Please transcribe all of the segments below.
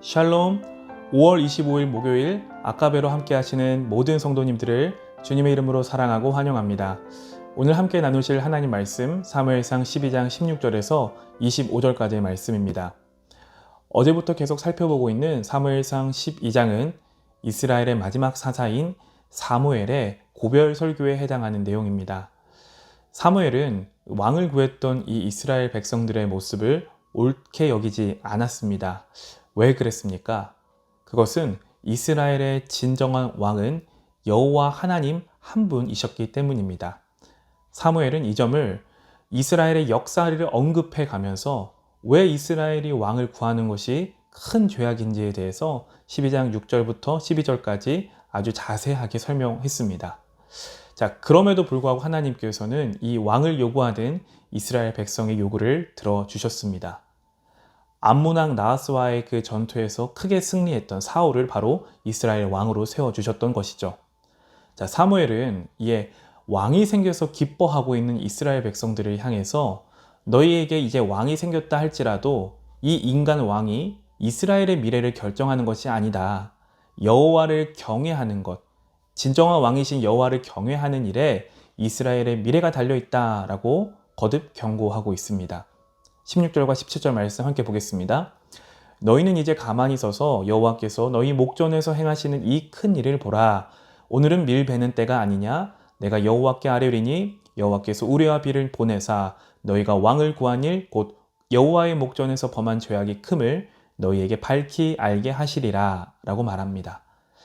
샬롬. 5월 25일 목요일 아까베로 함께 하시는 모든 성도님들을 주님의 이름으로 사랑하고 환영합니다. 오늘 함께 나누실 하나님 말씀 사무엘상 12장 16절에서 25절까지의 말씀입니다. 어제부터 계속 살펴보고 있는 사무엘상 12장은 이스라엘의 마지막 사사인 사무엘의 고별 설교에 해당하는 내용입니다. 사무엘은 왕을 구했던 이 이스라엘 백성들의 모습을 옳게 여기지 않았습니다. 왜 그랬습니까? 그것은 이스라엘의 진정한 왕은 여호와 하나님 한 분이셨기 때문입니다. 사무엘은 이 점을 이스라엘의 역사를 언급해 가면서 왜 이스라엘이 왕을 구하는 것이 큰 죄악인지에 대해서 12장 6절부터 12절까지 아주 자세하게 설명했습니다. 자, 그럼에도 불구하고 하나님께서는 이 왕을 요구하는 이스라엘 백성의 요구를 들어주셨습니다. 암몬왕 나하스와의 그 전투에서 크게 승리했던 사울을 바로 이스라엘 왕으로 세워주셨던 것이죠. 자, 사무엘은 이에 왕이 생겨서 기뻐하고 있는 이스라엘 백성들을 향해서 너희에게 이제 왕이 생겼다 할지라도 이 인간 왕이 이스라엘의 미래를 결정하는 것이 아니다. 여호와를 경외하는 것, 진정한 왕이신 여호와를 경외하는 일에 이스라엘의 미래가 달려있다라고 거듭 경고하고 있습니다. 16절과 17절 말씀 함께 보겠습니다. 너희는 이제 가만히 서서 여호와께서 너희 목전에서 행하시는 이 큰 일을 보라. 오늘은 밀 베는 때가 아니냐? 내가 여호와께 아뢰리니 여호와께서 우레와 비를 보내사 너희가 왕을 구한 일 곧 여호와의 목전에서 범한 죄악이 큼을 너희에게 밝히 알게 하시리라 라고 말합니다.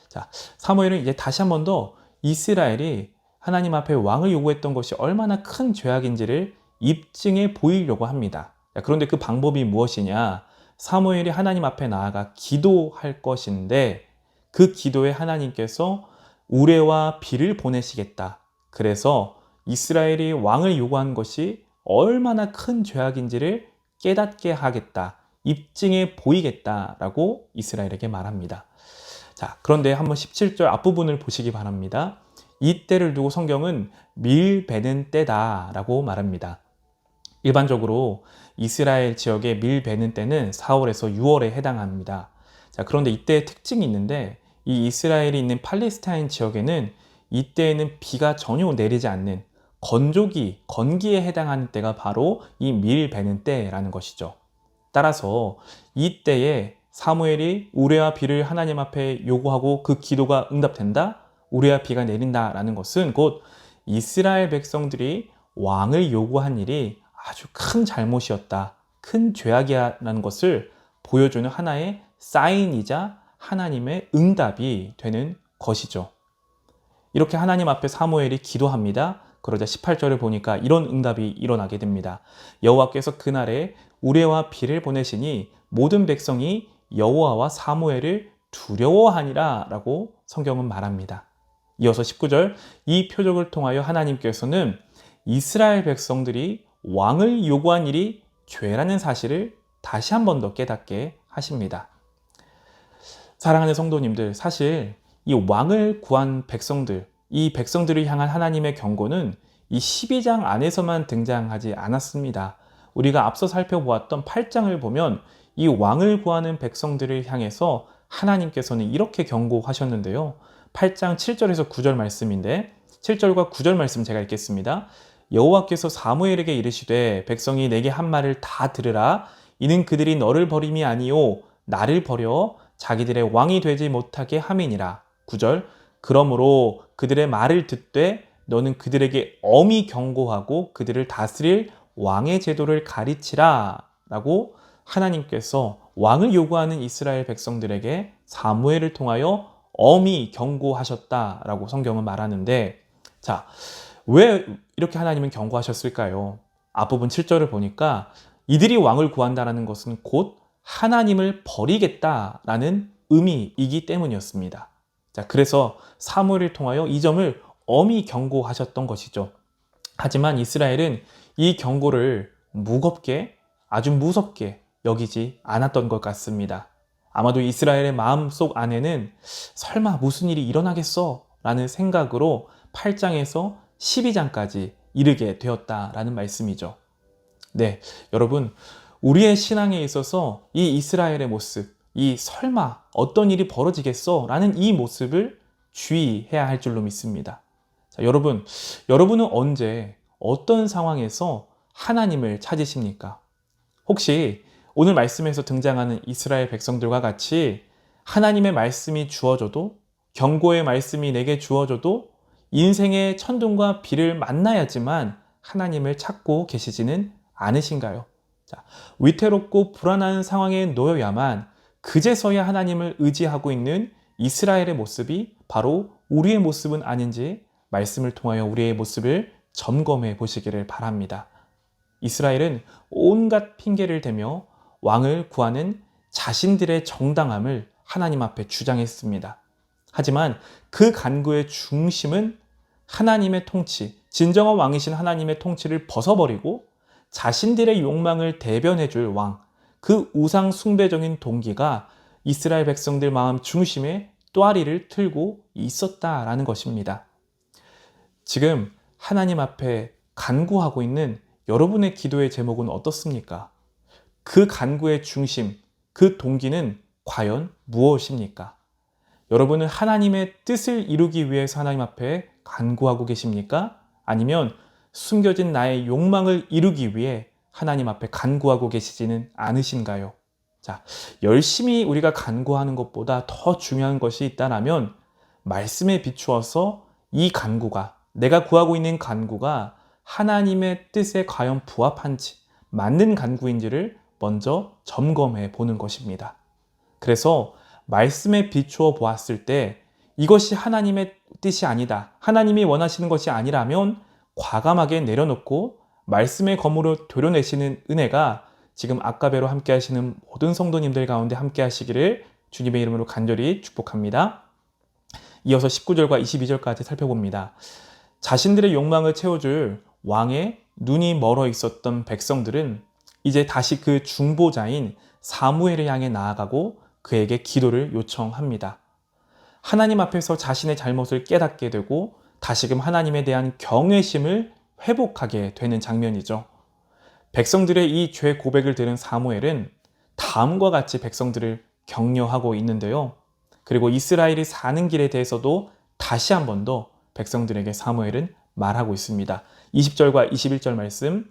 자, 사무엘은 이제 다시 한 번 더 이스라엘이 하나님 앞에 왕을 요구했던 것이 얼마나 큰 죄악인지를 입증해 보이려고 합니다. 그런데 그 방법이 무엇이냐? 사무엘이 하나님 앞에 나아가 기도할 것인데 그 기도에 하나님께서 우레와 비를 보내시겠다. 그래서 이스라엘이 왕을 요구한 것이 얼마나 큰 죄악인지를 깨닫게 하겠다. 입증해 보이겠다라고 이스라엘에게 말합니다. 자, 그런데 한번 17절 앞부분을 보시기 바랍니다. 이 때를 두고 성경은 밀 베는 때다라고 말합니다. 일반적으로 이스라엘 지역의 밀 베는 때는 4월에서 6월에 해당합니다. 자, 그런데 이때의 특징이 있는데 이 이스라엘이 있는 팔레스타인 지역에는 이때에는 비가 전혀 내리지 않는 건기에 해당하는 때가 바로 이 밀 베는 때라는 것이죠. 따라서 이때에 사무엘이 우레와 비를 하나님 앞에 요구하고 그 기도가 응답된다? 우레와 비가 내린다라는 것은 곧 이스라엘 백성들이 왕을 요구한 일이 아주 큰 잘못이었다, 큰 죄악이라는 것을 보여주는 하나의 사인이자 하나님의 응답이 되는 것이죠. 이렇게 하나님 앞에 사무엘이 기도합니다. 그러자 18절을 보니까 이런 응답이 일어나게 됩니다. 여호와께서 그날에 우레와 비를 보내시니 모든 백성이 여호와와 사무엘을 두려워하니라 라고 성경은 말합니다. 이어서 19절, 이 표적을 통하여 하나님께서는 이스라엘 백성들이 왕을 요구한 일이 죄라는 사실을 다시 한 번 더 깨닫게 하십니다. 사랑하는 성도님들, 사실 이 왕을 구한 백성들, 이 백성들을 향한 하나님의 경고는 이 12장 안에서만 등장하지 않았습니다. 우리가 앞서 살펴보았던 8장을 보면 이 왕을 구하는 백성들을 향해서 하나님께서는 이렇게 경고하셨는데요. 8장 7절에서 9절 말씀인데 7절과 9절 말씀 제가 읽겠습니다. 여호와께서 사무엘에게 이르시되 백성이 내게 한 말을 다 들으라. 이는 그들이 너를 버림이 아니요 나를 버려 자기들의 왕이 되지 못하게 함이니라. 9절, 그러므로 그들의 말을 듣되 너는 그들에게 엄히 경고하고 그들을 다스릴 왕의 제도를 가르치라 라고 하나님께서 왕을 요구하는 이스라엘 백성들에게 사무엘을 통하여 엄히 경고하셨다라고 성경은 말하는데, 자, 왜 이렇게 하나님은 경고하셨을까요? 앞부분 7절을 보니까 이들이 왕을 구한다는 것은 곧 하나님을 버리겠다라는 의미이기 때문이었습니다. 자, 그래서 사무엘을 통하여 이 점을 엄히 경고하셨던 것이죠. 하지만 이스라엘은 이 경고를 무겁게, 아주 무섭게 여기지 않았던 것 같습니다. 아마도 이스라엘의 마음속 안에는 설마 무슨 일이 일어나겠어? 라는 생각으로 8장에서 12장까지 이르게 되었다라는 말씀이죠. 네, 여러분, 우리의 신앙에 있어서 이 이스라엘의 모습, 이 설마 어떤 일이 벌어지겠어? 라는 이 모습을 주의해야 할 줄로 믿습니다. 자, 여러분은 언제 어떤 상황에서 하나님을 찾으십니까? 혹시 오늘 말씀에서 등장하는 이스라엘 백성들과 같이 하나님의 말씀이 주어져도, 경고의 말씀이 내게 주어져도 인생의 천둥과 비를 만나야지만 하나님을 찾고 계시지는 않으신가요? 자, 위태롭고 불안한 상황에 놓여야만 그제서야 하나님을 의지하고 있는 이스라엘의 모습이 바로 우리의 모습은 아닌지 말씀을 통하여 우리의 모습을 점검해 보시기를 바랍니다. 이스라엘은 온갖 핑계를 대며 왕을 구하는 자신들의 정당함을 하나님 앞에 주장했습니다. 하지만 그 간구의 중심은 하나님의 통치, 진정한 왕이신 하나님의 통치를 벗어버리고 자신들의 욕망을 대변해 줄 왕, 그 우상 숭배적인 동기가 이스라엘 백성들 마음 중심에 또아리를 틀고 있었다라는 것입니다. 지금 하나님 앞에 간구하고 있는 여러분의 기도의 제목은 어떻습니까? 그 간구의 중심, 그 동기는 과연 무엇입니까? 여러분은 하나님의 뜻을 이루기 위해서 하나님 앞에 간구하고 계십니까? 아니면 숨겨진 나의 욕망을 이루기 위해 하나님 앞에 간구하고 계시지는 않으신가요? 자, 열심히 우리가 간구하는 것보다 더 중요한 것이 있다면 말씀에 비추어서 이 간구가, 내가 구하고 있는 간구가 하나님의 뜻에 과연 부합한지, 맞는 간구인지를 먼저 점검해 보는 것입니다. 그래서 말씀에 비추어 보았을 때 이것이 하나님의 뜻이 아니다, 하나님이 원하시는 것이 아니라면 과감하게 내려놓고 말씀의 검으로 도려내시는 은혜가 지금 아까베로 함께 하시는 모든 성도님들 가운데 함께 하시기를 주님의 이름으로 간절히 축복합니다. 이어서 19절과 22절까지 살펴봅니다. 자신들의 욕망을 채워줄 왕의 눈이 멀어 있었던 백성들은 이제 다시 그 중보자인 사무엘을 향해 나아가고 그에게 기도를 요청합니다. 하나님 앞에서 자신의 잘못을 깨닫게 되고 다시금 하나님에 대한 경외심을 회복하게 되는 장면이죠. 백성들의 이 죄 고백을 들은 사무엘은 다음과 같이 백성들을 격려하고 있는데요. 그리고 이스라엘이 사는 길에 대해서도 다시 한 번 더 백성들에게 사무엘은 말하고 있습니다. 20절과 21절 말씀,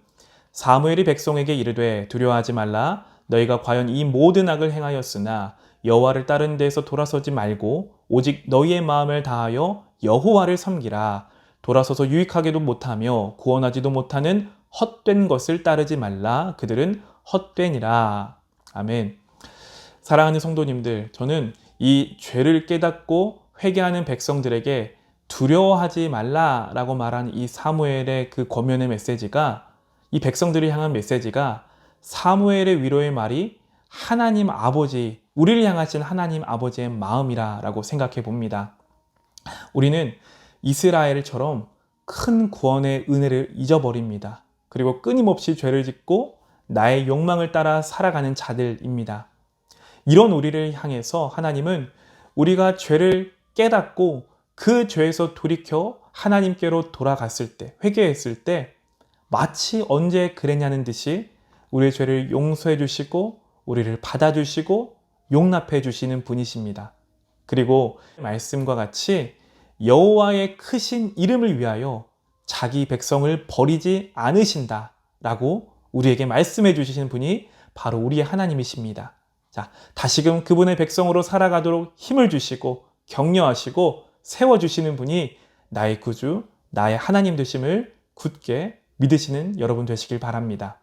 사무엘이 백성에게 이르되 두려워하지 말라. 너희가 과연 이 모든 악을 행하였으나 여호와를 따르는 데에서 돌아서지 말고 오직 너희의 마음을 다하여 여호와를 섬기라. 돌아서서 유익하게도 못하며 구원하지도 못하는 헛된 것을 따르지 말라. 그들은 헛되니라. 아멘. 사랑하는 성도님들, 저는 이 죄를 깨닫고 회개하는 백성들에게 두려워하지 말라라고 말한 이 사무엘의 그 권면의 메시지가, 이 백성들을 향한 메시지가 사무엘의 위로의 말이 하나님 아버지, 우리를 향하신 하나님 아버지의 마음이라고 생각해 봅니다. 우리는 이스라엘처럼 큰 구원의 은혜를 잊어버립니다. 그리고 끊임없이 죄를 짓고 나의 욕망을 따라 살아가는 자들입니다. 이런 우리를 향해서 하나님은 우리가 죄를 깨닫고 그 죄에서 돌이켜 하나님께로 돌아갔을 때, 회개했을 때 마치 언제 그랬냐는 듯이 우리의 죄를 용서해 주시고 우리를 받아주시고 용납해 주시는 분이십니다. 그리고 말씀과 같이 여호와의 크신 이름을 위하여 자기 백성을 버리지 않으신다 라고 우리에게 말씀해 주시는 분이 바로 우리의 하나님이십니다. 자, 다시금 그분의 백성으로 살아가도록 힘을 주시고 격려하시고 세워주시는 분이 나의 구주, 나의 하나님 되심을 굳게 믿으시는 여러분 되시길 바랍니다.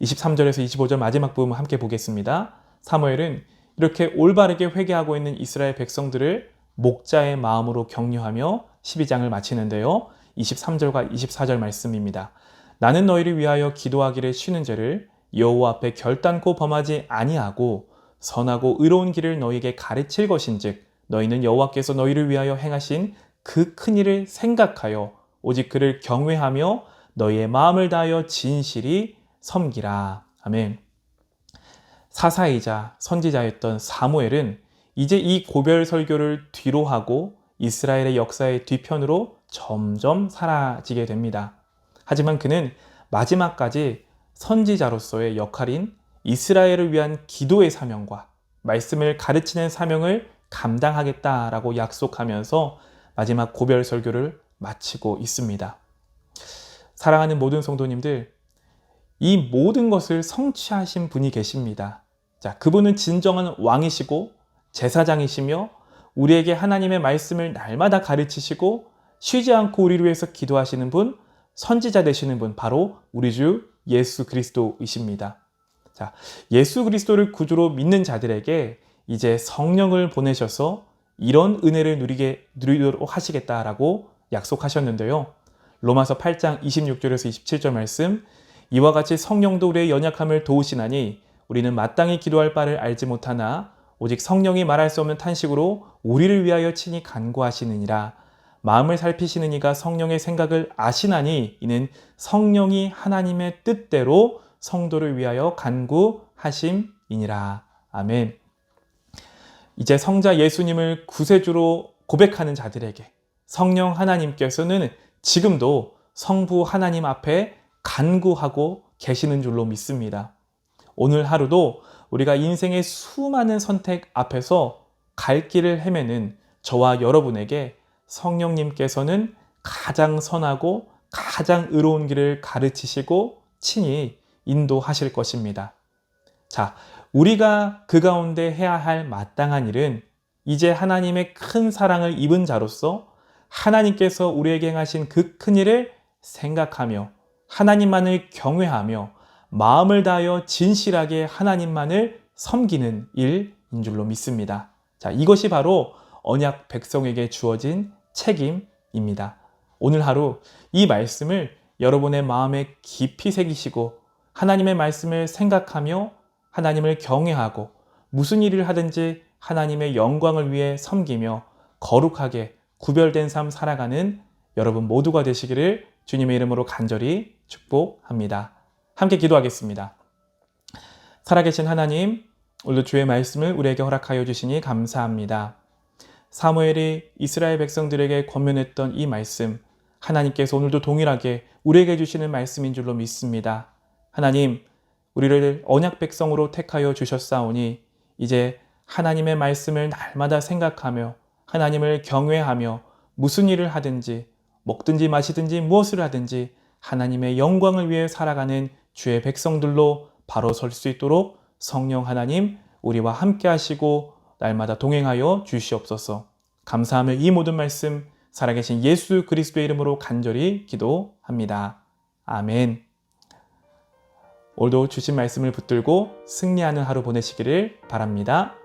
23절에서 25절 마지막 부분 함께 보겠습니다. 사무엘은 이렇게 올바르게 회개하고 있는 이스라엘 백성들을 목자의 마음으로 격려하며 12장을 마치는데요. 23절과 24절 말씀입니다. 나는 너희를 위하여 기도하기를 쉬는 죄를 여호와 앞에 결단코 범하지 아니하고 선하고 의로운 길을 너희에게 가르칠 것인즉 너희는 여호와께서 너희를 위하여 행하신 그 큰 일을 생각하여 오직 그를 경외하며 너희의 마음을 다하여 진실이 섬기라. 아멘. 사사이자 선지자였던 사무엘은 이제 이 고별 설교를 뒤로 하고 이스라엘의 역사의 뒤편으로 점점 사라지게 됩니다. 하지만 그는 마지막까지 선지자로서의 역할인 이스라엘을 위한 기도의 사명과 말씀을 가르치는 사명을 감당하겠다라고 약속하면서 마지막 고별 설교를 마치고 있습니다. 사랑하는 모든 성도님들, 이 모든 것을 성취하신 분이 계십니다. 자, 그분은 진정한 왕이시고 제사장이시며 우리에게 하나님의 말씀을 날마다 가르치시고 쉬지 않고 우리를 위해서 기도하시는 분, 선지자 되시는 분, 바로 우리 주 예수 그리스도이십니다. 자, 예수 그리스도를 구주로 믿는 자들에게 이제 성령을 보내셔서 이런 은혜를 누리도록 하시겠다라고 약속하셨는데요. 로마서 8장 26절에서 27절 말씀, 이와 같이 성령도 우리의 연약함을 도우시나니 우리는 마땅히 기도할 바를 알지 못하나 오직 성령이 말할 수 없는 탄식으로 우리를 위하여 친히 간구하시느니라. 마음을 살피시는 이가 성령의 생각을 아시나니 이는 성령이 하나님의 뜻대로 성도를 위하여 간구하심이니라. 아멘. 이제 성자 예수님을 구세주로 고백하는 자들에게 성령 하나님께서는 지금도 성부 하나님 앞에 간구하고 계시는 줄로 믿습니다. 오늘 하루도 우리가 인생의 수많은 선택 앞에서 갈 길을 헤매는 저와 여러분에게 성령님께서는 가장 선하고 가장 의로운 길을 가르치시고 친히 인도하실 것입니다. 자, 우리가 그 가운데 해야 할 마땅한 일은 이제 하나님의 큰 사랑을 입은 자로서 하나님께서 우리에게 행하신 그 큰 일을 생각하며 하나님만을 경외하며 마음을 다하여 진실하게 하나님만을 섬기는 일인 줄로 믿습니다. 자, 이것이 바로 언약 백성에게 주어진 책임입니다. 오늘 하루 이 말씀을 여러분의 마음에 깊이 새기시고 하나님의 말씀을 생각하며 하나님을 경외하고 무슨 일을 하든지 하나님의 영광을 위해 섬기며 거룩하게 구별된 삶 살아가는 여러분 모두가 되시기를 주님의 이름으로 간절히 축복합니다. 함께 기도하겠습니다. 살아계신 하나님, 오늘도 주의 말씀을 우리에게 허락하여 주시니 감사합니다. 사무엘이 이스라엘 백성들에게 권면했던 이 말씀, 하나님께서 오늘도 동일하게 우리에게 주시는 말씀인 줄로 믿습니다. 하나님, 우리를 언약 백성으로 택하여 주셨사오니 이제 하나님의 말씀을 날마다 생각하며 하나님을 경외하며 무슨 일을 하든지 먹든지 마시든지 무엇을 하든지 하나님의 영광을 위해 살아가는 주의 백성들로 바로 설 수 있도록 성령 하나님 우리와 함께 하시고 날마다 동행하여 주시옵소서. 감사하며 이 모든 말씀 살아계신 예수 그리스도의 이름으로 간절히 기도합니다. 아멘. 오늘도 주신 말씀을 붙들고 승리하는 하루 보내시기를 바랍니다.